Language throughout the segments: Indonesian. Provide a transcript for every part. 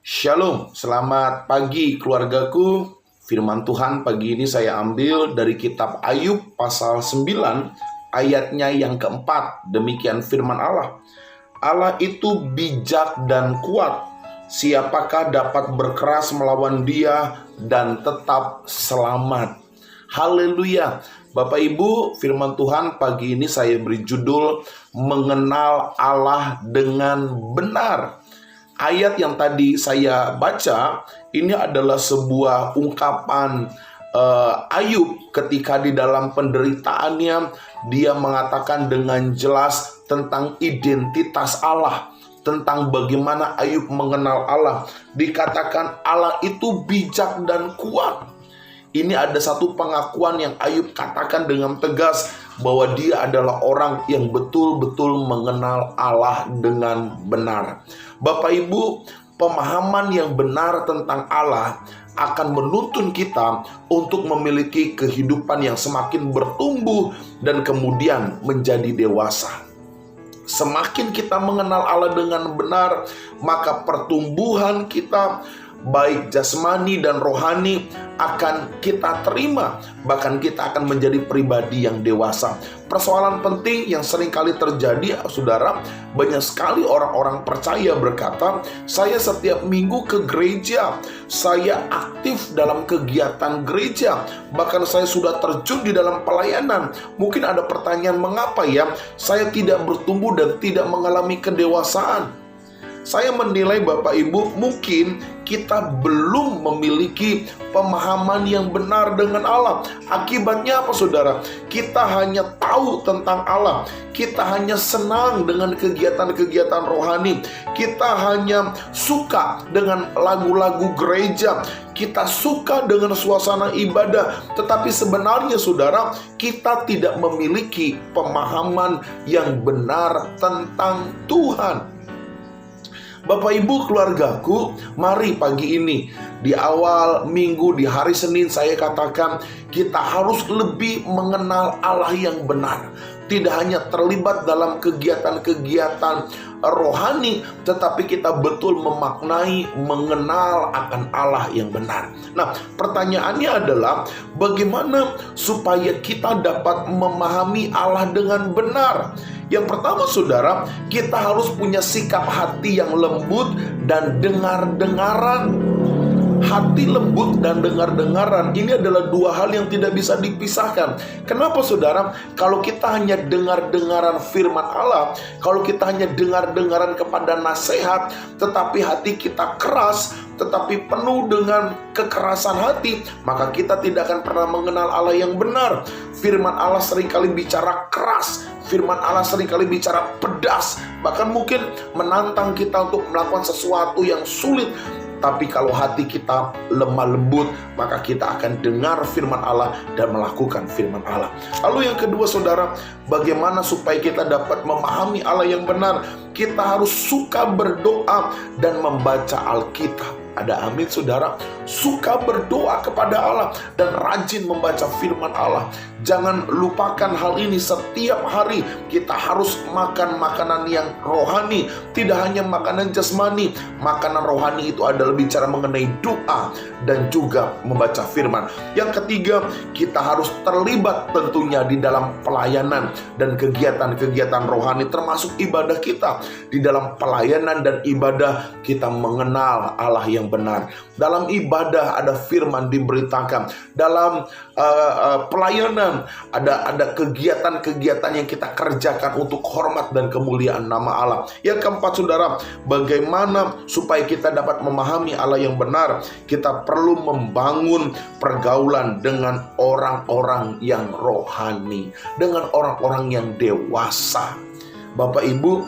Shalom, selamat pagi keluargaku. Firman Tuhan pagi ini saya ambil dari kitab Ayub pasal 9 ayatnya yang keempat. Demikian firman Allah. Allah itu bijak dan kuat. Siapakah dapat berkeras melawan dia dan tetap selamat? Haleluya. Bapak Ibu, firman Tuhan pagi ini saya beri judul Mengenal Allah dengan Benar. Ayat yang tadi saya baca ini adalah sebuah ungkapan Ayub ketika di dalam penderitaannya dia mengatakan dengan jelas tentang identitas Allah, tentang bagaimana Ayub mengenal Allah. Dikatakan Allah itu bijak dan kuat. Ini ada satu pengakuan yang Ayub katakan dengan tegas bahwa dia adalah orang yang betul-betul mengenal Allah dengan benar. Bapak Ibu, pemahaman yang benar tentang Allah akan menuntun kita untuk memiliki kehidupan yang semakin bertumbuh dan kemudian menjadi dewasa. Semakin kita mengenal Allah dengan benar, maka pertumbuhan kita baik jasmani dan rohani akan kita terima. Bahkan kita akan menjadi pribadi yang dewasa. Persoalan penting yang seringkali terjadi, saudara, banyak sekali orang-orang percaya berkata, saya setiap minggu ke gereja, saya aktif dalam kegiatan gereja, bahkan saya sudah terjun di dalam pelayanan. Mungkin ada pertanyaan, mengapa ya saya tidak bertumbuh dan tidak mengalami kedewasaan? Saya menilai Bapak Ibu, mungkin kita belum memiliki pemahaman yang benar dengan Allah. Akibatnya apa saudara? Kita hanya tahu tentang Allah. Kita hanya senang dengan kegiatan-kegiatan rohani. Kita hanya suka dengan lagu-lagu gereja. Kita suka dengan suasana ibadah. Tetapi sebenarnya saudara, kita tidak memiliki pemahaman yang benar tentang Tuhan. Bapak Ibu keluargaku, mari pagi ini di awal minggu, di hari Senin, saya katakan kita harus lebih mengenal Allah yang benar. Tidak hanya terlibat dalam kegiatan-kegiatan rohani, tetapi kita betul memaknai, mengenal akan Allah yang benar. Nah, pertanyaannya adalah bagaimana supaya kita dapat memahami Allah dengan benar? Yang pertama saudara, kita harus punya sikap hati yang lembut dan dengar-dengaran. Hati lembut dan dengar-dengaran ini adalah dua hal yang tidak bisa dipisahkan. Kenapa saudara? Kalau kita hanya dengar-dengaran firman Allah, kalau kita hanya dengar-dengaran kepada nasihat, tetapi hati kita keras, tetapi penuh dengan kekerasan hati, maka kita tidak akan pernah mengenal Allah yang benar. Firman Allah seringkali bicara keras, firman Allah seringkali bicara pedas, bahkan mungkin menantang kita untuk melakukan sesuatu yang sulit. Tapi kalau hati kita lemah lembut, maka kita akan dengar firman Allah dan melakukan firman Allah. Lalu yang kedua saudara, bagaimana supaya kita dapat memahami Allah yang benar? Kita harus suka berdoa dan membaca Alkitab. Ada amin saudara? Suka berdoa kepada Allah dan rajin membaca firman Allah. Jangan lupakan hal ini. Setiap hari kita harus makan makanan yang rohani, tidak hanya makanan jasmani. Makanan rohani itu adalah bicara mengenai doa dan juga membaca firman. Yang ketiga, kita harus terlibat tentunya di dalam pelayanan dan kegiatan-kegiatan rohani, termasuk ibadah kita. Di dalam pelayanan dan ibadah kita mengenal Allah yang benar. Dalam ibadah ada firman diberitakan. Dalam pelayanan ada kegiatan-kegiatan yang kita kerjakan untuk hormat dan kemuliaan nama Allah. Yang keempat saudara, bagaimana supaya kita dapat memahami Allah yang benar? Kita perlu membangun pergaulan dengan orang-orang yang rohani, dengan orang-orang yang dewasa. Bapak Ibu,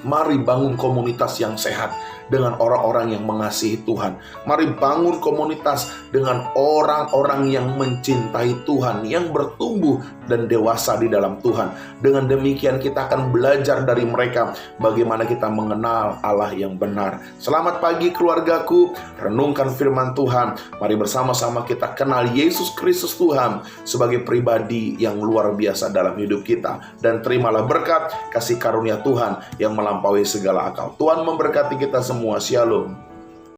mari bangun komunitas yang sehat dengan orang-orang yang mengasihi Tuhan. Mari bangun komunitas dengan orang-orang yang mencintai Tuhan, yang bertumbuh dan dewasa di dalam Tuhan. Dengan demikian kita akan belajar dari mereka bagaimana kita mengenal Allah yang benar. Selamat pagi keluargaku, renungkan firman Tuhan. Mari bersama-sama kita kenal Yesus Kristus Tuhan sebagai pribadi yang luar biasa dalam hidup kita. Dan terimalah berkat kasih karunia Tuhan yang melampaui segala akal. Tuhan memberkati kita semua. Shalom.